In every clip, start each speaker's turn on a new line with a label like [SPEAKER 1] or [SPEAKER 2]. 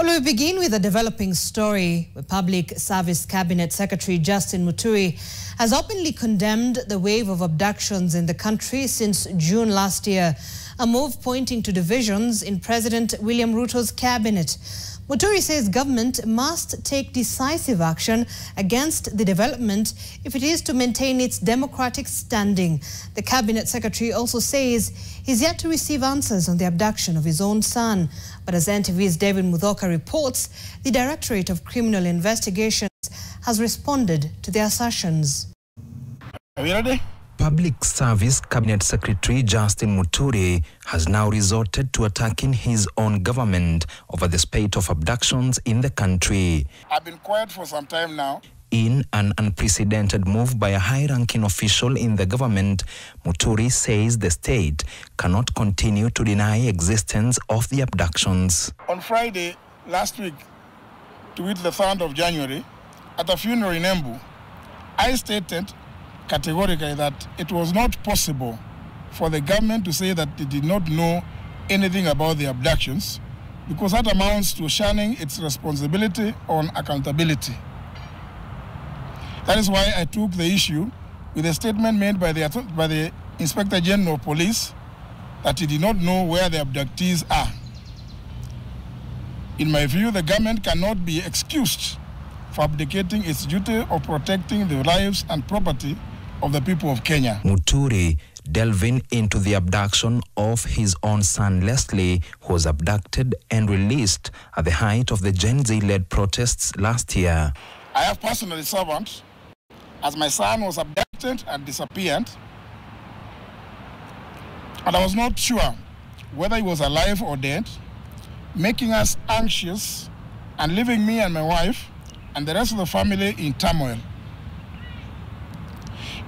[SPEAKER 1] Well, we begin with a developing story where Public Service Cabinet Secretary Justin Muturi has openly condemned the wave of abductions in the country since June last year, a move pointing to divisions in President William Ruto's cabinet. Muturi says government must take decisive action against the development if it is to maintain its democratic standing. The cabinet secretary also says he's yet to receive answers on the abduction of his own son. But as NTV's David Muthoka reports, the Directorate of Criminal Investigations has responded to the assertions.
[SPEAKER 2] Are you ready?
[SPEAKER 3] Public Service Cabinet Secretary Justin Muturi has now resorted to attacking his own government over the spate of abductions in the country.
[SPEAKER 2] I've been quiet for some time now.
[SPEAKER 3] In an unprecedented move by a high-ranking official in the government, Muturi says the state cannot continue to deny existence of the abductions.
[SPEAKER 2] On Friday last week, to wit the 3rd of January, at a funeral in Embu, I stated categorically that it was not possible for the government to say that it did not know anything about the abductions, because that amounts to shunning its responsibility on accountability. That is why I took the issue with a statement made by the Inspector General of Police that he did not know where the abductees are. In my view, the government cannot be excused for abdicating its duty of protecting the lives and property of the people of Kenya.
[SPEAKER 3] Muturi delving into the abduction of his own son Leslie, who was abducted and released at the height of the Gen Z-led protests last year.
[SPEAKER 2] I have personally served as my son was abducted and disappeared, and I was not sure whether he was alive or dead, making us anxious and leaving me and my wife and the rest of the family in turmoil.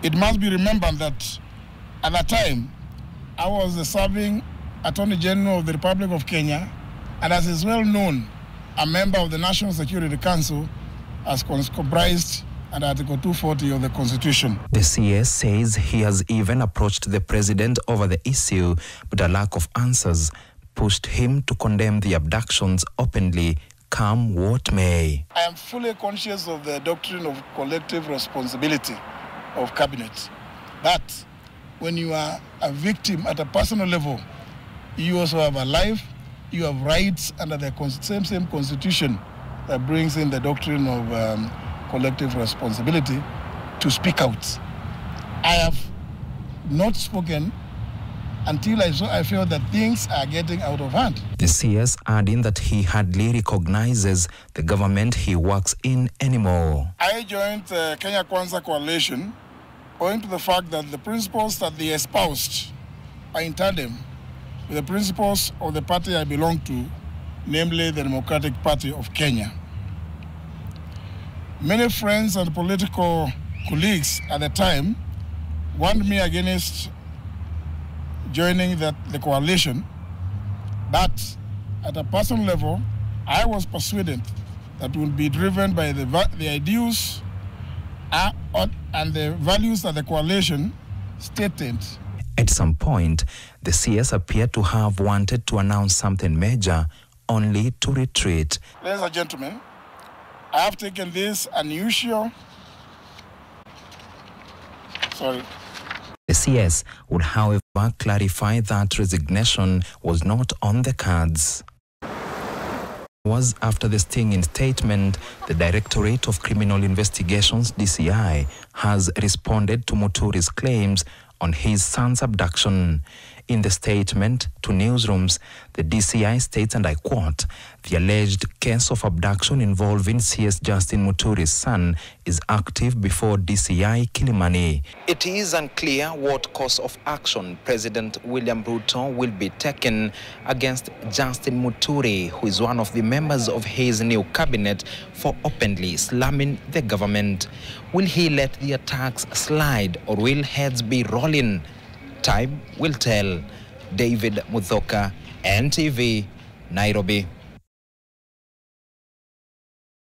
[SPEAKER 2] It must be remembered that at that time, I was the serving Attorney General of the Republic of Kenya, and as is well known, a member of the National Security Council as comprised under Article 240 of the Constitution.
[SPEAKER 3] The CS says he has even approached the president over the issue, but a lack of answers pushed him to condemn the abductions openly, come what may.
[SPEAKER 2] I am fully conscious of the doctrine of collective responsibility of cabinet, that when you are a victim at a personal level, you also have a life, you have rights under the same constitution that brings in the doctrine of collective responsibility to speak out. I have not spoken until I feel that things are getting out of hand.
[SPEAKER 3] The CS adding that he hardly recognizes the government he works in anymore.
[SPEAKER 2] I joined the Kenya Kwanza coalition owing to the fact that the principles that they espoused are in tandem with the principles of the party I belong to, namely the Democratic Party of Kenya. Many friends and political colleagues at the time warned me against joining the coalition, but at a personal level, I was persuaded that it would be driven by the ideals and the values that the coalition stated.
[SPEAKER 3] At some point, the CS appeared to have wanted to announce something major, only to retreat.
[SPEAKER 2] Ladies and gentlemen, I have taken this unusual...
[SPEAKER 3] The CS would, however, clarify that resignation was not on the cards. Was after the stinging statement, the Directorate of Criminal Investigations, DCI, has responded to Muturi's claims on his son's abduction. In the statement to newsrooms, the DCI states, and I quote, "The alleged case of abduction involving CS Justin Muturi's son is active before DCI Kilimani. It is unclear what course of action President William Ruto will be taken against Justin Muturi, who is one of the members of his new cabinet, for openly slamming the government. Will he let the attacks slide, or will heads be rolling? Time will tell." David Muthoka, NTV, Nairobi.